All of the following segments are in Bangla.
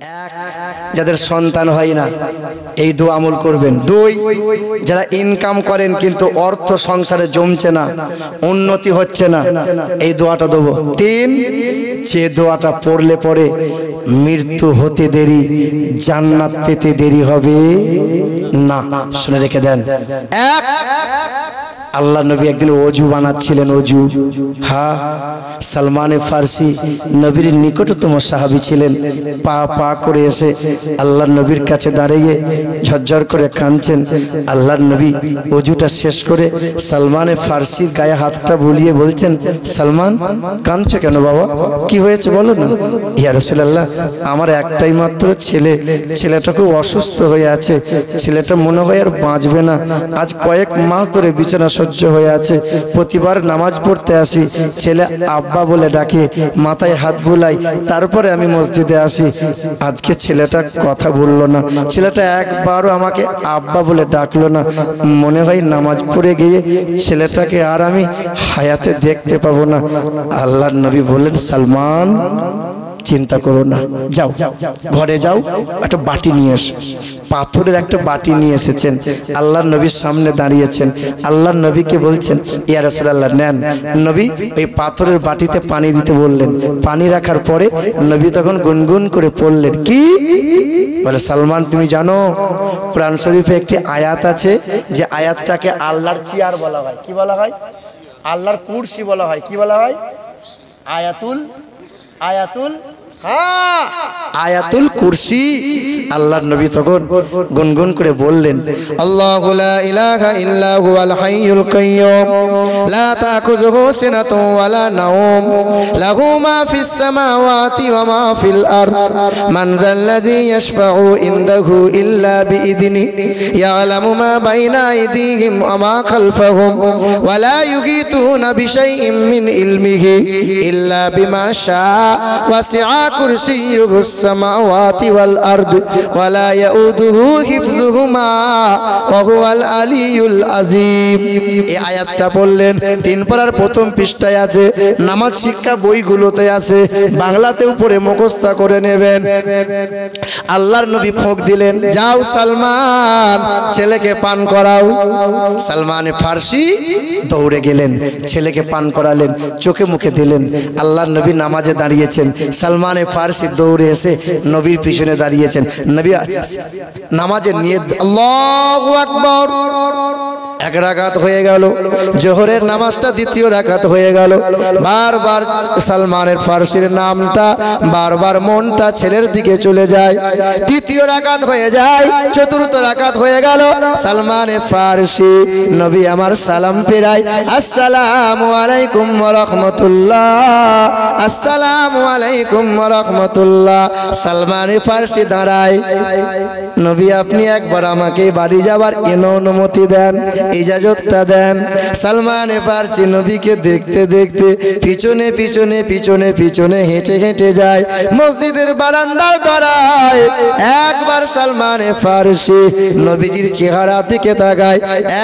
এক, যাদের সন্তান হয় না এই দোয়া আমল করবেন। দুই, যারা ইনকাম করেন কিন্তু অর্থ সংসারে জমছে না, উন্নতি হচ্ছে না, এই দোয়াটা দেবো। তিন, যে দোয়াটা পড়লে পরে মৃত্যু হতে দেরি, জান্নাত পেতে দেরি হবে না। শুনে রেখে দেন। এক, আল্লাহ নবী একদিন অজু বানাচ্ছিলেন, অজু। হ্যাঁ, সালমানে ফার্সি নবীর নিকটতম সাহাবী ছিলেন। পা পা করে এসে আল্লাহ নবীর কাছে দাঁড়িয়ে ঝরঝর করে কাঁদছেন। আল্লাহ নবী অজুটা শেষ করে সালমানে ফার্সির গায়ে হাতটা বুলিয়ে বলছেন, সালমান কাঁদছো কেন বাবা, কি হয়েছে বলো না। ইয়া রাসূলুল্লাহ, আমার একটাই মাত্র ছেলে, ছেলেটা খুব অসুস্থ হয়ে আছে, ছেলেটা মনে হয় আর বাঁচবে না। আজ কয়েক মাস ধরে বিছানা সহ্য হয়ে আছে, প্রতিবার নামাজ পড়তে আসি, ছেলে আব্বা বলে ডাকে, মাথায় হাত বুলাই, তারপরে আমি মসজিদে আসি। আজকে ছেলেটা কথা বললো না, ছেলেটা একবারও আমাকে আব্বা বলে ডাকলো না। মনে হয় নামাজ পড়ে গিয়ে ছেলেটাকে আর আমি হায়াতে দেখতে পাবো না। আল্লাহর নবী বললেন, সালমান চিন্তা করো না, যাও ঘরে যাও, একটা বাটি নিয়ে এসো। পাথরের একটা বাটি নিয়ে এসেছেন, আল্লাহর নবীর সামনে দাঁড়িয়েছেন। আল্লাহর নবীকে বলছেন, ইয়া রাসূলুল্লাহ নেন। নবী ওই পাথরের বাটিতে পানি দিতে বললেন। পানি রাখার পরে নবী তখন গুনগুন করে পড়লেন, কি বলে, সালমান তুমি জানো কোরআন শরীফে একটি আয়াত আছে, যে আয়াতটাকে আল্লাহর চেয়ার বলা হয়। কি বলা হয়? আল্লাহর কুরসি বলা হয়। কি বলা হয়? আয়াতুল আয়াতুল কুরসি। আল্লাহর নবী তখন গুনগুন করে বললেন, আল্লাহু লা ইলাহা ইল্লা হুয়াল হাইয়ুল কাইয়্যুম লা তাখুযুহু সিনাতুন ওয়ালা নাওম লাহু মা ফিস সামাওয়াতি ওয়া মা ফিল আরদ মান যাল্লাযী ইয়াশফাউ ইনদাহু ইল্লা বিইذনি ইয়ালামু মা বাইনা আইদিহিম ওয়া মা খালফাহুম ওয়া লা ইউহিতুনা বিশাইইন মিন ইলমিহি ইল্লা বিমা শাআ ওয়াসিআ কুরসিয়্যুহুস সামাওয়াতি ওয়াল আরদ ওয়া লা ইয়াউদুহু হিফযুহুমা ওয়া হুয়াল আলিয়্যুল আযীম। এই আয়াতটা বললেন, তিন পারার প্রথম পৃষ্ঠায় আছে, নামাজ শিক্ষা বইগুলোতে আছে, বাংলাতেও পড়ে মুখস্থ করে নেবেন। আল্লাহর নবী ফোঁক দিলেন, যাও সালমান ছেলেকে পান করাও। সালমানে ফার্সি দৌড়ে গেলেন, ছেলেকে পান করালেন, চোখে মুখে দিলেন। আল্লাহর নবী নামাজে দাঁড়িয়েছেন, সালমানে ফার্সি দৌড়ে এসে নবীর পিছনে দাঁড়িয়েছেন। নবী নামাজের নিয়ত, আল্লাহু আকবার। এক রাকাত হয়ে গেল, জোহরের নামাজটা দ্বিতীয় রাকাত হয়ে গেল। বারবার সালমানের ফার্সির নামটা, বারবার মনটা ছেলের দিকে চলে যায়। তৃতীয় রাকাত হয়ে যায়, চতুর্থ রাকাত হয়ে গেল। সালমানে ফার্সি নবী আমার সালাম ফেরায়, আসসালামু আলাইকুম ওয়া রাহমাতুল্লাহ, আসসালামু আলাইকুম ওয়া রাহমাতুল্লাহ। সালমানে ফার্সি দাঁড়ায়, নবী আপনি একবার আমাকে বাড়ি যাবার অনুমতি দেন, ইজাজতটা দেন। সালমানে ফার্সি নবীকে দেখতে দেখতে পিছনে পিছনে পিছনে পিছনে হেঁটে হেঁটে যায় মসজিদের বারান্দার দ্বারায়। একবার সালমানে ফার্সি নবীজির চেহারা দিকে তাকায়,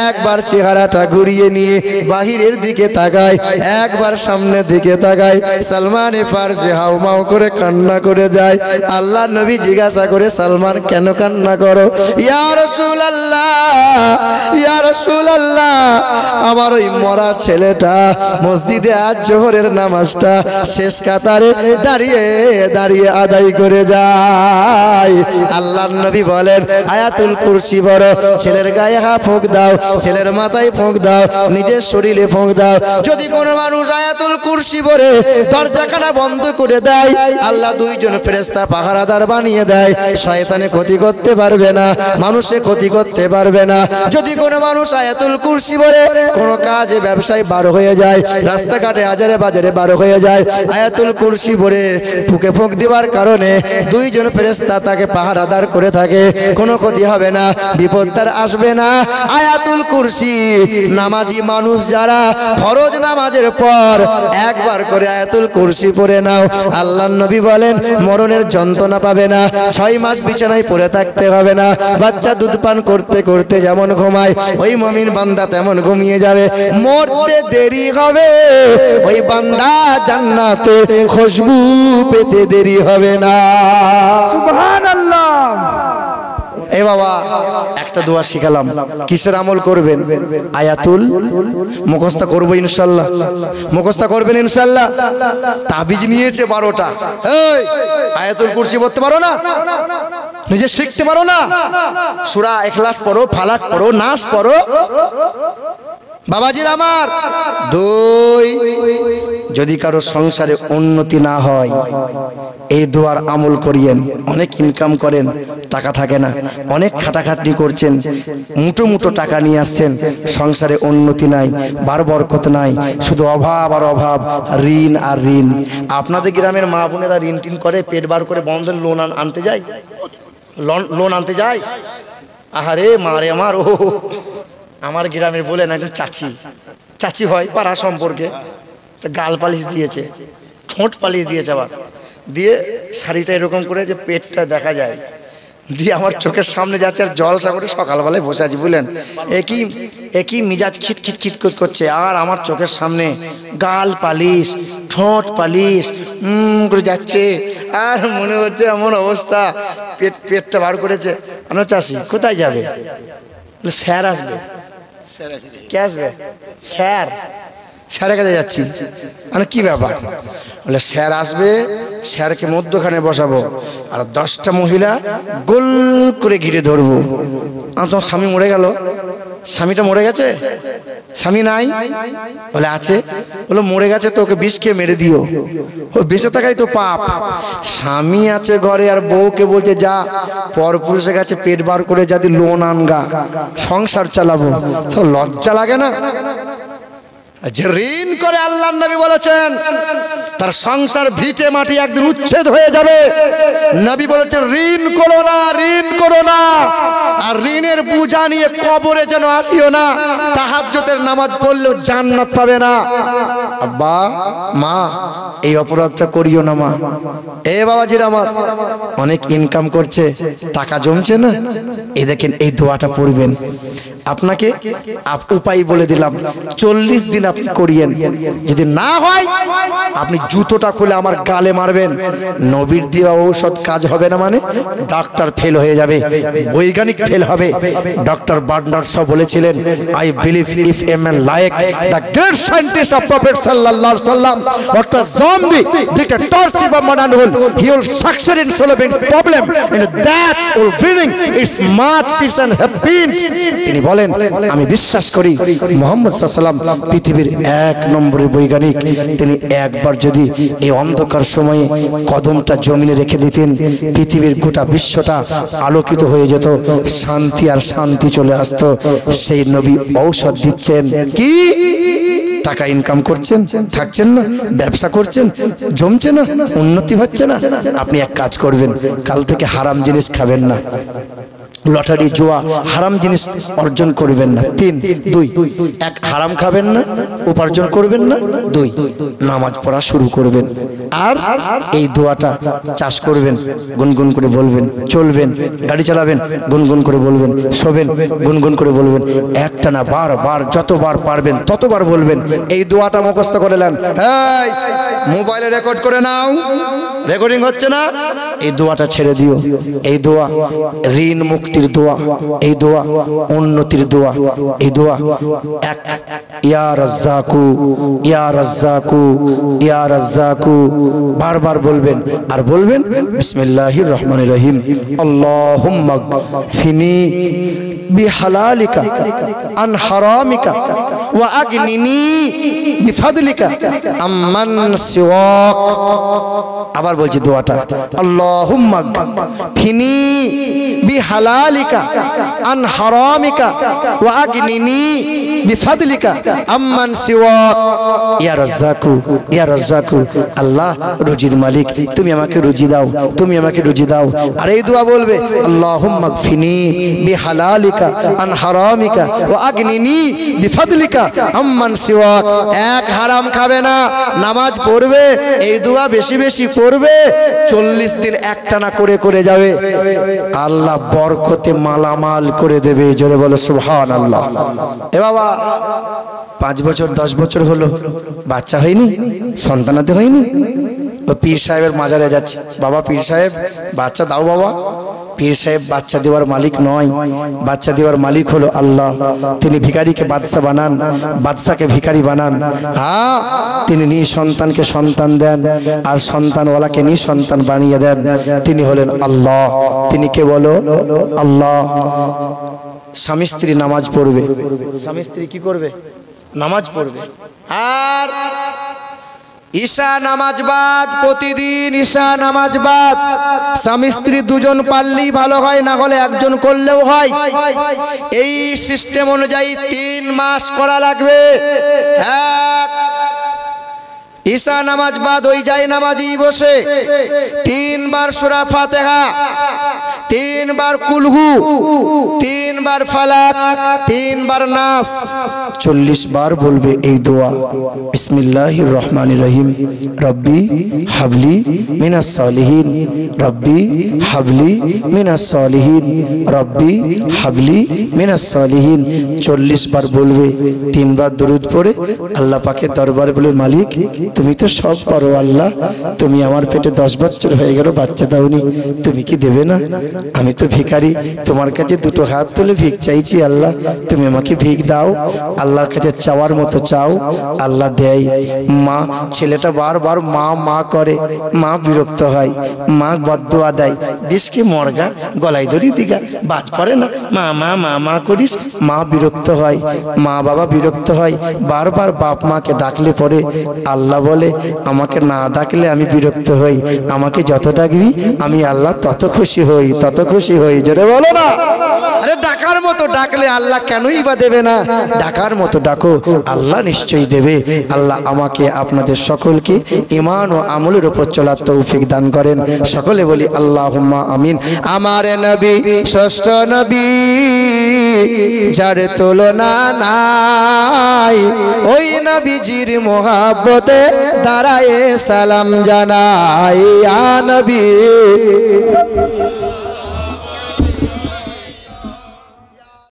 একবার চেহারাটা ঘুরিয়ে নিয়ে বাহিরের দিকে তাকায়, একবার সামনের দিকে তাকায়। সালমানে ফার্সি হাউমাউ করে কান্না করে যায়। আল্লাহ নবী জিজ্ঞাসা করে, সালমান কেন কান্না করো? ইয়া রাসূলুল্লাহ, ইয়া রাসূলুল্লাহ, আমার ওই মরা ছেলেটা মসজিদে আজ জোহরের নামাজটা শেষ কাতারে দাঁড়িয়ে দাঁড়িয়ে আদায় করে যায়। আল্লাহর নবী বলেন, আয়াতুল কুরসি বড়, ছেলের গায়ে ফোঁক দাও, ছেলের মাথায় ফোঁক দাও, নিজের শরীরে ফোঁক দাও। যদি কোনো মানুষ আয়াতুল কুরসি বলে দরজাখানা বন্ধ করে দেয়, আল্লাহ দুইজন ফেরেশতা পাহারাদার বানিয়ে দেয়। শয়তানে ক্ষতি করতে পারবে না, মানুষে ক্ষতি করতে পারবে না। যদি কোনো মানুষ আয়াতুল কুরসি বলে কোনো কাজে ব্যবসায় বার হয়ে যায়, রাস্তাঘাটে হাজারে বাজারে বার হয়ে যায়, আয়াতুল কুরসি বলে ফুকে ফোঁক দেওয়ার কারণে দুইজন ফেরেশতা তাকে পাহারাদার করে থাকে। কোনো ক্ষতি হবে না, বিপদ তার আসবে না। আয়াতুল কুরসি নামাজি মানুষ যারা ফরজ নামাজের পর একবার করে আয়াতুল কুরসি পড়ে নাও, আল্লাহর নবী বলেন মরণের যন্ত্রণা পাবে না, 6 মাস বিছানায় পড়ে থাকতে হবে না। বাচ্চা দুধ পান করতে করতে যেমন ঘুমায়, ওই মুমিন বান্দা তেমন ঘুমিয়ে যাবে। মরতে দেরি হবে, ওই বান্দা জান্নাতে খুশবু পেতে দেরি হবে না। সুবহান বাবা একটা দোয়া শিখালাম, কিসের আমল করবেন? আয়াতুল মুখস্থ করবো ইনশাল্লাহ, মুখস্থ করবেন ইনশাল্লাহ। তাবিজ নিয়েছে 12টা, এই আয়াতুল কুরসি পড়তে পারো না? নিজে শিখতে পারো না? সূরা ইখলাস পড়ো, ফালাক পড়ো, নাস পড়ো। বাবাজির আমার, 2 যদি কারো সংসারে উন্নতি না হয় এই দোয়ার আমল করিয়েন। অনেক ইনকাম করেন, টাকা থাকে না, অনেক খাটাখাটনি করছেন, মুঠো মুঠো টাকা নিয়ে আসছেন, সংসারে উন্নতি নাই, বরকত নাই, শুধু অভাব আর অভাব, ঋণ আর ঋণ। আপনাদের গ্রামের মা বোনেরা ঋণ টিন করে, পেট বার করে বন্ধন লোন আনতে যায়, লোন আনতে যায়। আহারে মারে আমার, ও আমার গ্রামের বলেন একজন চাচি হয় পাড়া সম্পর্কে, গাল পালিশ দিয়েছে, ঠোঁট পালিশ দিয়েছে, আবার দিয়ে শাড়িটা এরকম করে যে পেটটা দেখা যায়, দিয়ে আমার চোখের সামনে যাচ্ছে আর জলসা করে সকালবেলায় বসে আছি, বুঝলেন, একই মিজাজ খিট করছে, আর আমার চোখের সামনে গাল পালিশ, ঠোঁট পালিশ করে যাচ্ছে, আর মনে হচ্ছে এমন অবস্থা, পেটটা বার করেছে। আমার চাষি কোথায় যাবে? স্যার আসবে। কে আসবে? স্যারের কাছে যাচ্ছি। মানে কি ব্যাপার? বলে স্যার আসবে, স্যারকে মধ্যখানে বসাবো আর 10টা মহিলা গোল করে ঘিরে ধরবো। তোমার স্বামী মরে গেল? স্বামীটা মরে গেছে? স্বামী নাই? বলে আছে। বলে মরে গেছে তো ওকে বিষ খেয়ে মেরে দিও, ও বেঁচে থাকাই তো পাপ। স্বামী আছে ঘরে আর বউকে বলছে যা পরপুরুষের কাছে পেট বার করে যদি লোন আনগা, সংসার চালাবো। লজ্জা লাগে না? যে ঋণ করে, আল্লাহর নবী বলেছেন তার সংসার ভিটে মাটি একদিন উচ্ছেদ হয়ে যাবে। নবী বলেছেন ঋণ করো না, ঋণ করো না, আর ঋণের বোঝা নিয়ে কবরে যেন আসিও না, তাহাজ্জুদের নামাজ পড়লেও জান্নাত পাবে না। আব্বা মা এই অপরাধটা করিও না মা। এ বাবাজির আমার, অনেক ইনকাম করছে, টাকা জমছে না, এই দেখেন এই দোয়াটা পড়বেন। আপনাকে উপায় বলে দিলাম, 40 দিন আপনি করিয়েন, যদি না হয় আপনি জুতোটা খুলে আমার গালে মারবেন। নবীর দেওয়া ঔষধ কাজ হবে না মানে ডাক্তার ফেল হয়ে যাবে, বৈজ্ঞানিক ফেল হবে। ডক্টর বার্নার্ড শ বলেছিলেন, I believe if a man like the great scientist of prophet সাল্লাল্লাহু আলাইহি ওয়াসাল্লাম or the zombie dictatorship of modern world, he will succeed in solving problem and that will winning its masterpiece and happiness. তিনি বলেন আমি বিশ্বাস করি মুহাম্মদ সাল্লাল্লাহু আলাইহি ওয়াসাল্লাম পৃথিবীর 1 নম্বরের বৈজ্ঞানিক। তিনি একবার যদি এই অন্ধকার সময়ে কদমটা জমিনে রেখে দিতেন, পৃথিবীর গোটা বিশ্বটা আলোকিত হয়ে যেত, শান্তি আর শান্তি চলে আসতো। সেই নবী ঔষধ দিচ্ছেন। কি টাকা ইনকাম করছেন, থাকছেন না, ব্যবসা করছেন, জমছে না, উন্নতি হচ্ছে না, আপনি এক কাজ করবেন, কাল থেকে হারাম জিনিস খাবেন না, লটারি জুয়া হারাম জিনিস অর্জন করবেন না। 3 2 1 হারাম খাবেন না, উপার্জন করবেন না। 2 নামাজ পড়া শুরু করবেন, আর এই দোয়াটা চাষ করবেন, গুনগুন করে বলবেন, চলবেন, গাড়ি চালাবেন, গুনগুন করে বলবেন, শোবেন, গুনগুন করে বলবেন, একটা না বারবার যতবার পারবেন ততবার বলবেন। এই দোয়াটা মুখস্থ করে নেন। এই মোবাইলে রেকর্ড করে নাও, রেকর্ডিং হচ্ছে না, এই দোয়াটা ছেড়ে দিও। এই দোয়া ঋণ মুক্তির দোয়া, এই দোয়া উন্নতির দোয়া, এই দোয়া এক ইয়া রাজ্জাকু ইয়া রাজ্জাকু ইয়া রাজ্জাকু বারবার বলবেন, আর বলবেন বিসমিল্লাহির রহমানির রহিম, আল্লাহুম্মা ফিনি বিহালালিকা আন হারামিকা ওয়া আগনিনি বিফাদলিকা আম্মান সিওয়াক। আবার বলছি দোয়াটা, আল্লাহুম্মা ফিনি বিহালালিকা আন হারামিকা ওয়া আগনিনি বিফাদলিকা আম্মান সিওয়াক। ইয়া রাজ্জাকু ইয়া রাজ্জাকু, আল্লাহ রুজির মালিক, তুমি আমাকে রুজি দাও, তুমি আমাকে রুজি দাও। আর এই দোয়া বলবে, আল্লাহুম্মা ফিনি বিহালালিকা আন হারামিকা ওয়া আগনিনি বিফাদলিকা আম্মান সিওয়াক। এক হারাম খাবে না, নামাজ পড়বে, এই দোয়া বেশি বেশি পড়বে, 40 দিন একটানা করে করে যাবে, আল্লাহ বরকতে মালামাল করে দেবে। জোরে বলো সুবহানাল্লাহ। এ বাবা 5 বছর 10 বছর হলো বাচ্চা হয়নি, সন্তানাতে হয়নি, তো পীর সাহেবের মাজারে যাচ্ছে, বাবা পীর সাহেব বাচ্চা দাও বাবা। পীর সাহেব বাচ্চা দেওয়ার মালিক নয়, বাচ্চা দেওয়ার মালিক হলো আল্লাহ। তিনি ভিখারিকে বাদশা বানান, বাদশাকে ভিখারি বানান। হ্যাঁ, তিনি নিঃসন্তানকে সন্তান দেন, আর সন্তানওয়ালাকে নিঃসন্তান বানিয়ে দেন। তিনি হলেন আল্লাহ। তিনি কে বলো? আল্লাহ। স্বামী স্ত্রী নামাজ পড়বে, স্বামী স্ত্রী কি করবে? নামাজ পড়বে। আর ঈশা নামাজ বাদ, প্রতিদিন ঈশা নামাজ বাদ। স্বামী স্ত্রী দুজন পারলেই ভালো হয়, না হলে একজন করলেও হয়। এই সিস্টেম অনুযায়ী 3 মাস করা লাগবে। ঈশা নামাজ বাদ ওই যায় নামাজি বসে 3 বার সূরা ফাতিহা, 3 বার কুলহু, 3 বার ফালাক, 3 বার নাস, 40 বার বলবে এই দোয়া। বিসমিল্লাহির রহমানির রহিম। রব্বি হাবলি মিনাস সালিহিন, রব্বি হাবলি মিনাস সালিহিন, রব্বি হাবলি মিনাস সালিহিন। 40 বার বলবে। 3 বার দরুদ পড়ে আল্লাহ পাকের দরবারে বলে, মালিক তুমি তো সব পারো আল্লাহ, তুমি আমার পেটে 10 বছর হয়ে গেল বাচ্চা দাওনি, তুমি কি দেবে না? আমি তো ভিখারি, তোমার কাছে 2 হাত তুলে ভিক চাইছি আল্লাহ, তুমি আমাকে ভিক দাও। আল্লাহর কাছে চাওয়ার মতো চাও, আল্লাহ দেয়। মা ছেলেটা বারবার মা মা করে, মা বিরক্ত হয়, মা বদদুয়া দেয়, বেশ কি মরগা গলায় দড়ি দিগা, বাজ পড়ে না, মা মা মা মা করিস। মা বিরক্ত হয়, মা বাবা বিরক্ত হয়, বারবার বাপ মাকে ডাকলে পরে আল্লাহ বলে, আমাকে না ডাকলে আমি বিরক্ত হই, আমাকে যত ডাকবি আমি আল্লাহ তত খুশি হই, তত খুশি হই। জোরে বলো না। আরে ডাকার মতো ডাকলে আল্লাহ কেনই বা দেবে না? ডাকার মতো ডাকো, আল্লাহ নিশ্চয়ই দেবে। আল্লাহ আমাকে আপনাদের সকলকে ঈমান ও আমলের উপর চলার তৌফিক দান করেন। সকলে বলি আল্লাহুম্মা আমিন। আমার নবী ষষ্ঠ নবী, যার তুলনা নাই, ওই নবীজির মোহাব্বতে দাঁড়ায়ে সালাম জানাই। ইয়া নবী